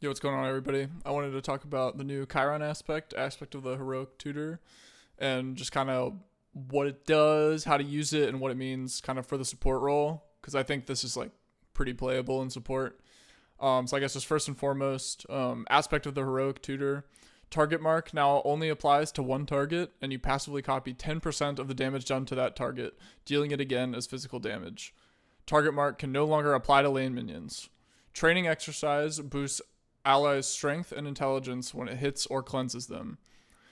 Yo, what's going on, everybody? I wanted to talk about the new Chiron aspect of the heroic tutor, and just kind of what it does, how to use it, and what it means kind of for the support role, because I think this is like pretty playable in support. So I guess just first and foremost, aspect of the heroic tutor, target mark now only applies to one target, and you passively copy 10% of the damage done to that target, dealing it again as physical damage. Target mark can no longer apply to lane minions. Training exercise boosts allies' strength and intelligence when it hits or cleanses them.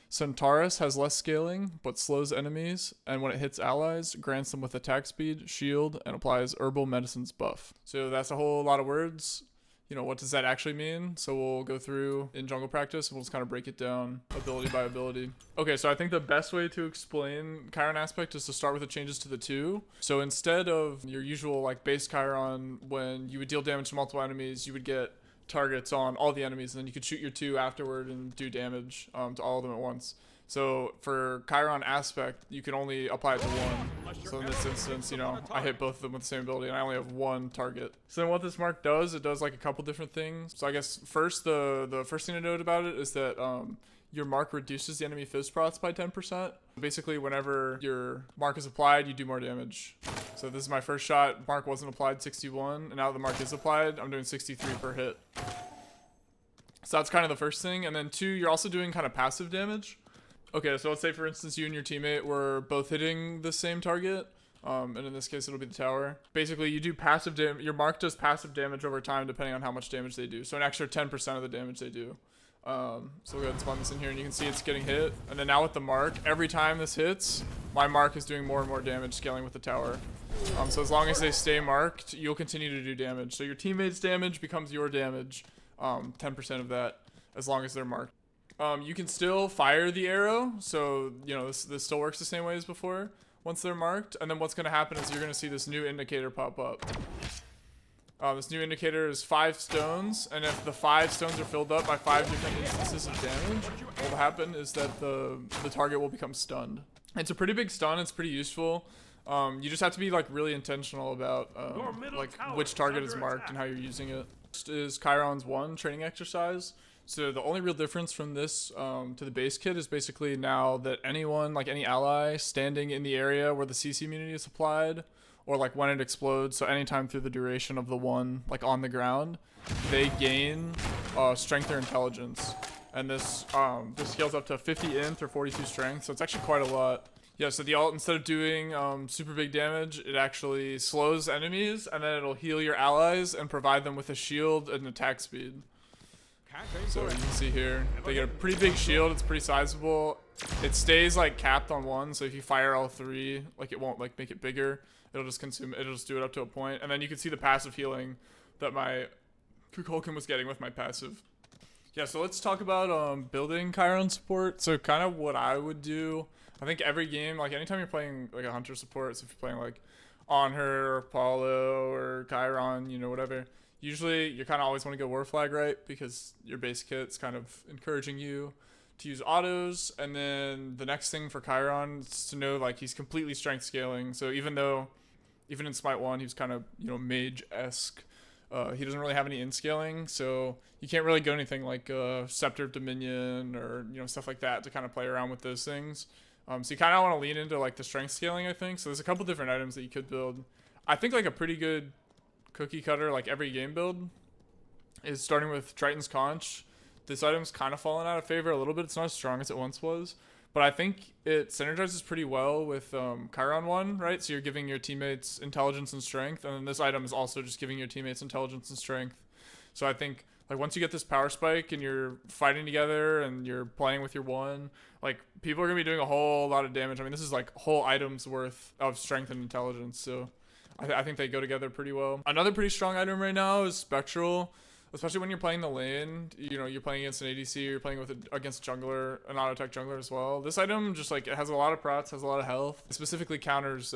Centaurus has less scaling, but slows enemies, and when it hits allies, grants them with attack speed, shield, and applies herbal medicines buff. So that's a whole lot of words. You know, what does that actually mean? So we'll go through in jungle practice, and we'll just kind of break it down ability by ability. Okay, so I think the best way to explain Chiron aspect is to start with the changes to the 2. So instead of your usual like base Chiron, when you would deal damage to multiple enemies, you would get targets on all the enemies, and then you could shoot your 2 afterward and do damage to all of them at once. So for Chiron aspect, you can only apply it to 1. So in this instance, you know, I hit both of them with the same ability, and I only have 1 target. So then what this mark does, it does like a couple different things. So I guess first, the first thing to note about it is that your mark reduces the enemy fizz procs by 10%. Basically, whenever your mark is applied, you do more damage. So this is my first shot. Mark wasn't applied, 61, and now that the mark is applied, I'm doing 63 per hit. So that's kind of the first thing. And then 2, you're also doing kind of passive damage. Okay, so let's say for instance you and your teammate were both hitting the same target, and in this case it'll be the tower. Basically, you do passive damage. Your mark does passive damage over time depending on how much damage they do. So an extra 10% of the damage they do. So we'll go ahead and spawn this in here, and you can see it's getting hit. And then now with the mark, every time this hits, my mark is doing more and more damage, scaling with the tower. So as long as they stay marked, you'll continue to do damage. So your teammate's damage becomes your damage, 10% of that, as long as they're marked. You can still fire the arrow, so you know this still works the same way as before once they're marked. And then what's going to happen is you're going to see this new indicator pop up. This new indicator is 5 stones, and if the 5 stones are filled up by 5 different instances of damage, what will happen is that the target will become stunned. It's a pretty big stun. It's pretty useful. You just have to be like really intentional about like which target is marked and how you're using it. Next is Chiron's 1 training exercise. So the only real difference from this to the base kit is basically now that anyone, like any ally, standing in the area where the CC immunity is applied, or like when it explodes, so anytime through the duration of the 1, like on the ground, they gain strength or intelligence. And this scales up to 50 int or 42 strength, so it's actually quite a lot. Yeah, so the ult, instead of doing super big damage, it actually slows enemies, and then it'll heal your allies and provide them with a shield and attack speed. So you can see here, they get a pretty big shield. It's pretty sizable. It stays like capped on 1, so if you fire all 3, like it won't like make it bigger. It'll just consume. It'll just do it up to a point, and then you can see the passive healing that my Kukulkan was getting with my passive. Yeah, so let's talk about building Chiron support. So kind of what I would do. I think every game, like anytime you're playing like a hunter support, so if you're playing like On Her or Paulo or Chiron, you know, whatever. Usually, you kind of always want to go War Flag, right? Because your base kit's kind of encouraging you to use autos. And then the next thing for Chiron is to know, like, he's completely strength scaling. So even in Smite 1, he was kind of, you know, mage-esque. He doesn't really have any in-scaling. So you can't really go anything like Scepter of Dominion or, you know, stuff like that to kind of play around with those things. So you kind of want to lean into, like, the strength scaling, I think. So there's a couple different items that you could build. I think, like, a pretty good cookie cutter, like every game build, is starting with Triton's Conch. This item's kind of fallen out of favor a little bit. It's not as strong as it once was, but I think it synergizes pretty well with Chiron 1, right? So you're giving your teammates intelligence and strength, and then this item is also just giving your teammates intelligence and strength. So I think like once you get this power spike and you're fighting together and you're playing with your 1, like people are gonna be doing a whole lot of damage. I mean, this is like whole items worth of strength and intelligence, so I think they go together pretty well. Another pretty strong item right now is Spectral, especially when you're playing the lane. You know, you're playing against an ADC, or you're playing against a jungler, an auto attack jungler as well. This item just like it has a lot of procs, has a lot of health. It specifically counters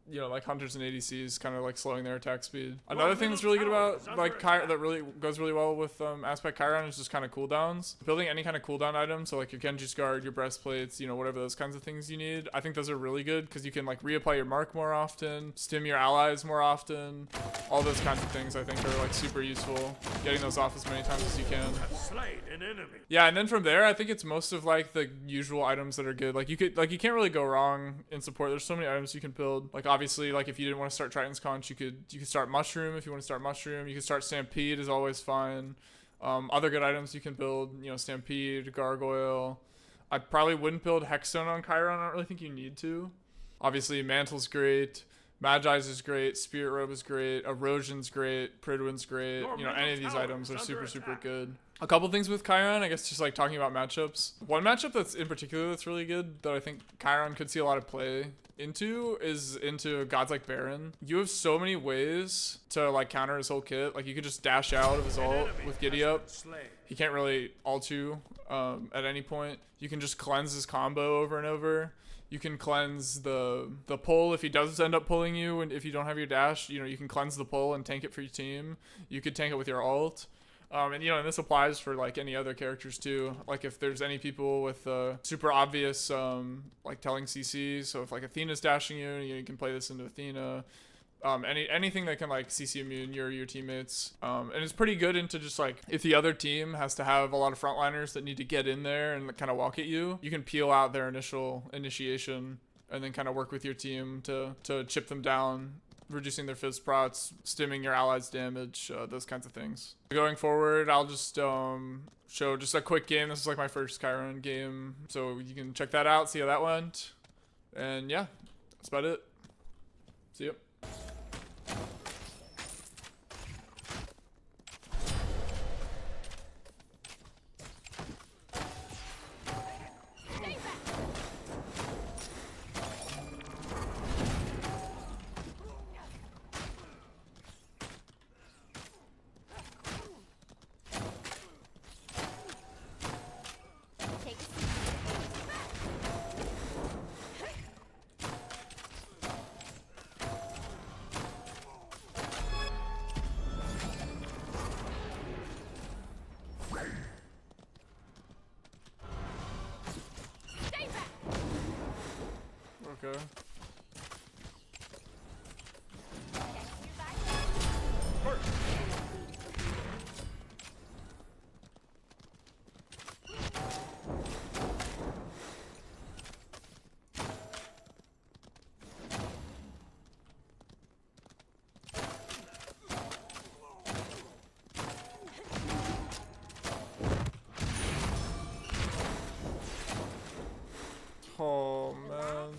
you know, like hunters and ADCs kind of like slowing their attack speed. Another thing that's really good about like that really goes really well with aspect Chiron is just kind of cooldowns. Building any kind of cooldown item, so like your Genji's guard, your breastplates, you know, whatever those kinds of things you need. I think those are really good because you can like reapply your mark more often, stim your allies more often. All those kinds of things I think are like super useful. Getting those off as many times as you can. Yeah, and then from there I think it's most of like the usual items that are good. Like you can't really go wrong in support. There's so many items you can build. Like obviously, like if you didn't want to start Triton's Conch, you could start Mushroom if you want to start Mushroom. You can start Stampede is always fine. Other good items you can build, you know, Stampede, Gargoyle. I probably wouldn't build Hexstone on Chiron. I don't really think you need to. Obviously, Mantle's great. Magi's is great. Spirit Robe is great. Erosion's great. Pridwin's great. You know, any of these items are super good. A couple things with Chiron, I guess just like talking about matchups. One matchup that's in particular that's really good that I think Chiron could see a lot of play into is into gods like Baron. You have so many ways to like counter his whole kit. Like you could just dash out of his ult with Giddy Up. He can't really ult you at any point. You can just cleanse his combo over and over. You can cleanse the pull if he does end up pulling you, and if you don't have your dash, you know, you can cleanse the pull and tank it for your team. You could tank it with your ult. And you know, and this applies for like any other characters too. Like if there's any people with super obvious like telling CC, so if like Athena's dashing you, you can play this into Athena. Anything that can like CC immune your teammates. And it's pretty good into just like if the other team has to have a lot of frontliners that need to get in there and kind of walk at you, you can peel out their initial initiation and then kind of work with your team to chip them down, reducing their fizz prots, stimming your allies' damage, those kinds of things. Going forward, I'll just show just a quick game. This is like my first Chiron game, so you can check that out, see how that went. And yeah, that's about it. See you. Okay. Oh man.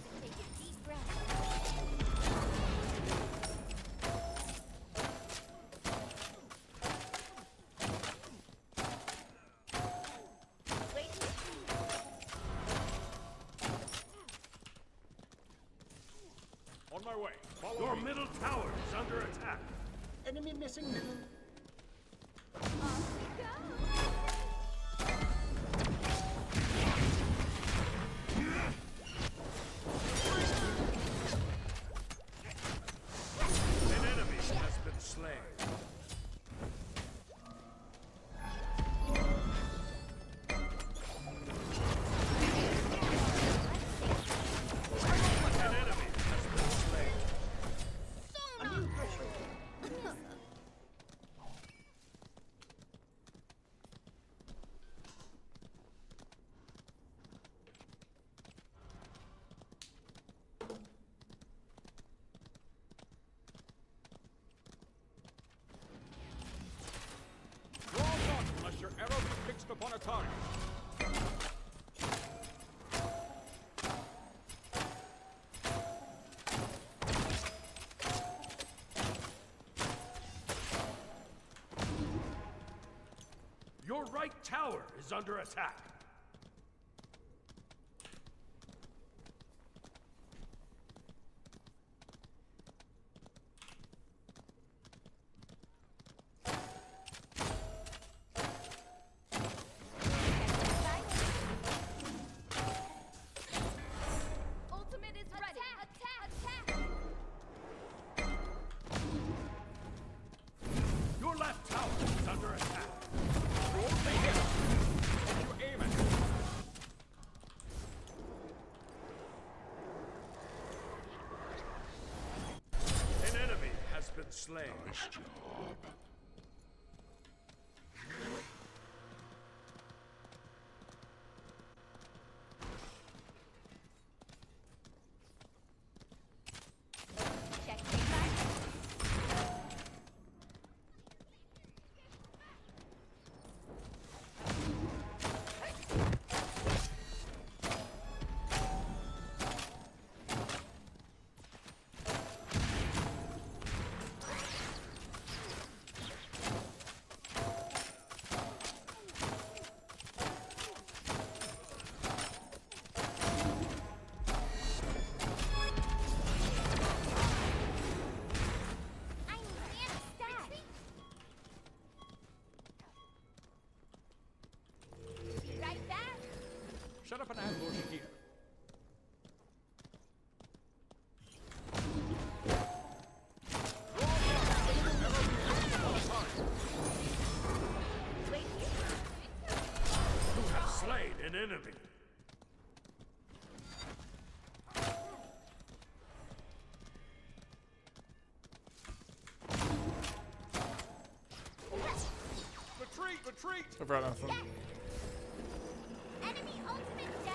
On my way. Your middle tower is under attack. Enemy missing middle. An enemy has been slain. Unless your arrow is fixed upon a target. Your right tower is under attack. slain. Nice job. Check baseline. I need mana stat. Be right back. Set up an ambush here. Wait here. You have slain an enemy. Retreat! Retreat! I forgot nothing. Yes. Enemy ultimate down.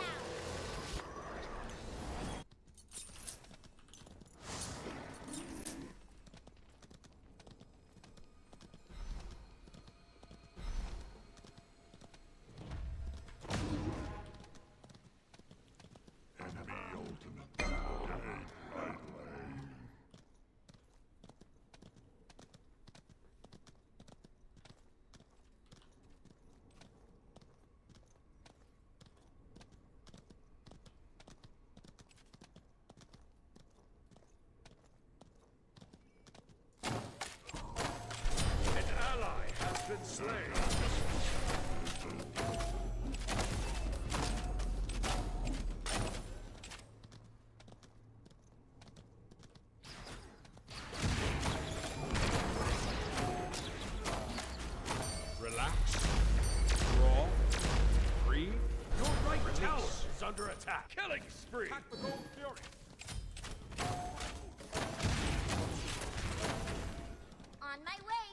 Enemy ultimate tower lightly. An ally has been slain. Relax. Draw. Breathe. Your right tower is under attack. Killing spree. Attack the Gold Fury. On my way.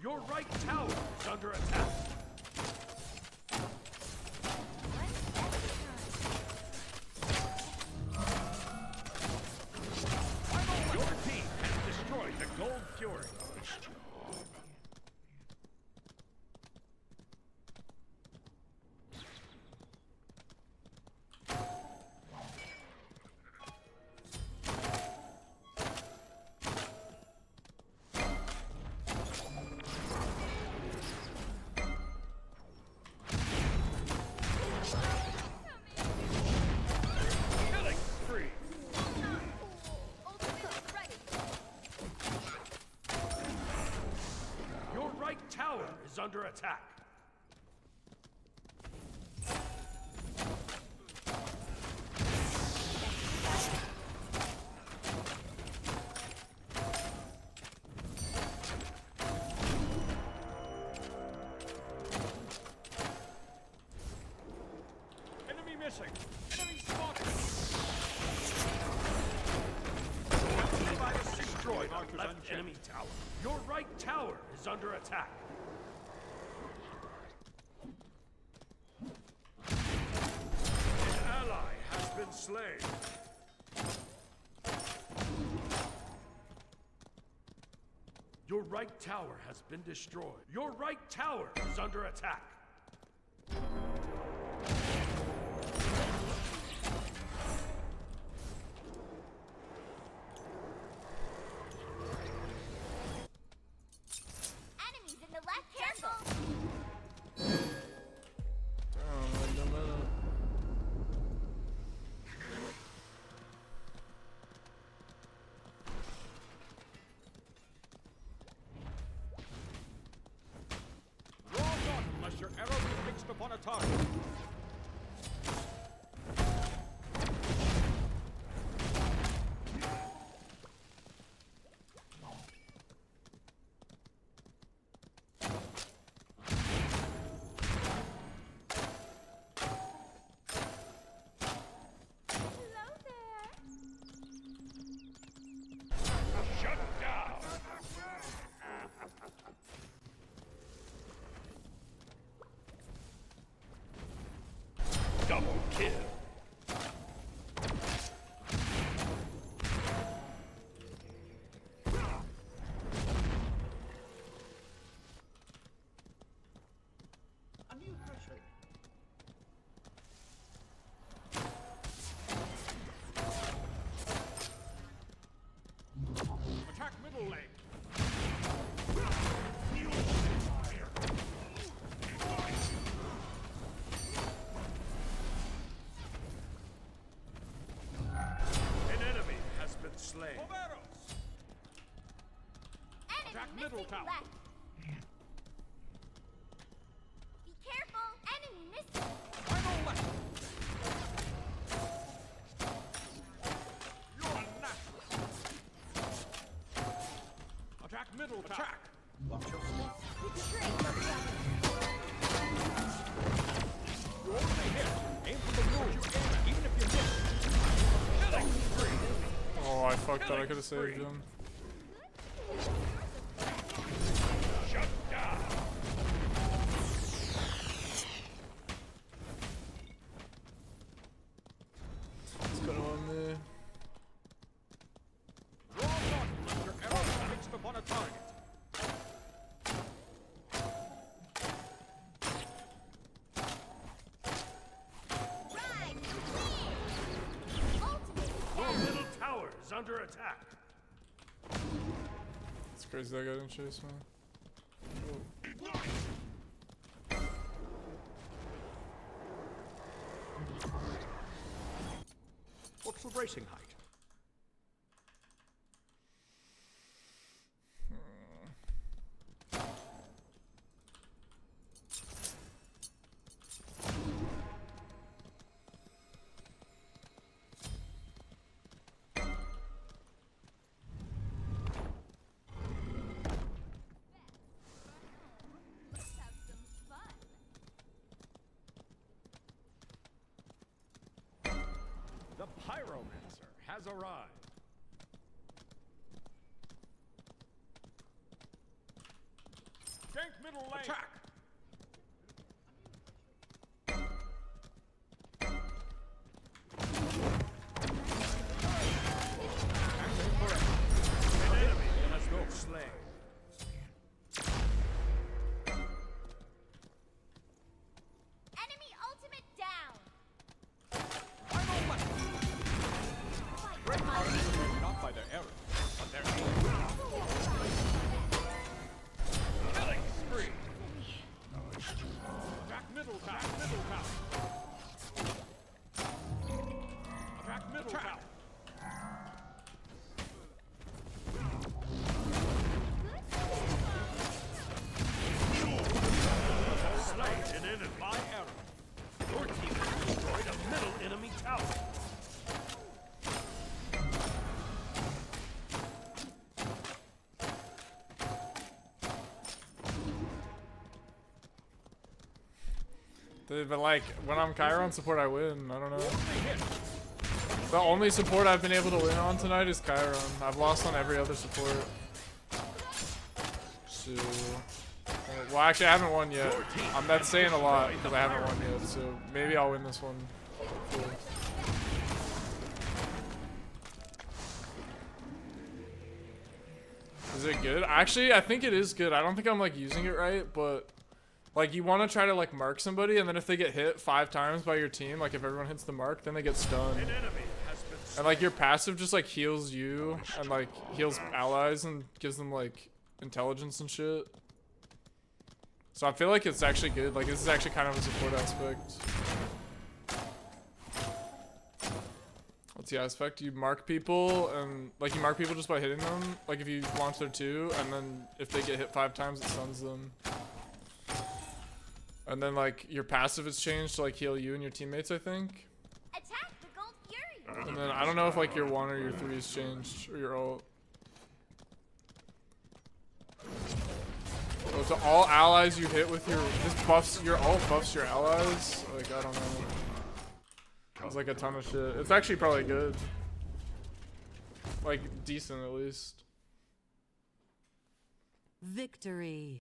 Your right tower is under attack. One step at a time. Your team has destroyed the Gold Fury. Nice job. Killing spree. Ultimate is ready. Your right tower is under attack. Enemy missing. Enemy spotted. Destroyed our left enemy tower. Your right tower is under attack. An ally has been slain. Your right tower has been destroyed. Your right tower is under attack. Enemies in the left. Careful. Draw not unless your middle lane. An enemy has been slain. Attack Enemy middle missing tower. left. Be careful. Enemy missing. Final left. You're a natural. Attack middle tower. Attack. Watch your step. Betrayed. You only hit. Aim for the moon. Even if you miss. Killing spree. Oh, I fucked that. I could have saved him. Shut down. What's going on there? Draw button. Your arrow is fixed upon a target. Ride. Ultimate Your down. middle tower is under attack. It's crazy that guy didn't chase me. What's the racing height? Let's have some fun. The Pyromancer has arrived. Tank middle lane. Attack. An enemy has been slain. Enemy ultimate down. Final left. Not by their error, but their aim. Killing spree. Attack middle tower. Attack middle tower. Attack middle tower. Slain an enemy by error. Your team has destroyed a middle enemy tower. Dude, but like, when I'm Chiron support, I win. I don't know. Only hit. The only support I've been able to win on tonight is Chiron. I've lost on every other support. So, well, actually, I haven't won yet. That's saying a lot because I haven't won yet. So maybe I'll win this one. Hopefully. Is it good? Actually, I think it is good. I don't think I'm like using it right, but like you want to try to like mark somebody, and then if they get hit 5 times by your team, like if everyone hits the mark, then they get stunned. An enemy has been slain. And like your passive just like heals you and like heals allies and gives them like intelligence and shit. So I feel like it's actually good. Like this is actually kind of a support aspect. What's the aspect? You mark people and like you mark people just by hitting them. Like if you launch their 2 and then if they get hit 5 times it stuns them. And then like your passive is changed to like heal you and your teammates, I think. Attack the Gold Fury. And then I don't know if like your 1 or your 3 is changed or your ult. Oh, so all allies you hit with this buffs your ult buffs your allies. Like I don't know. It's like a ton of shit. It's actually probably good. Like decent at least. Victory.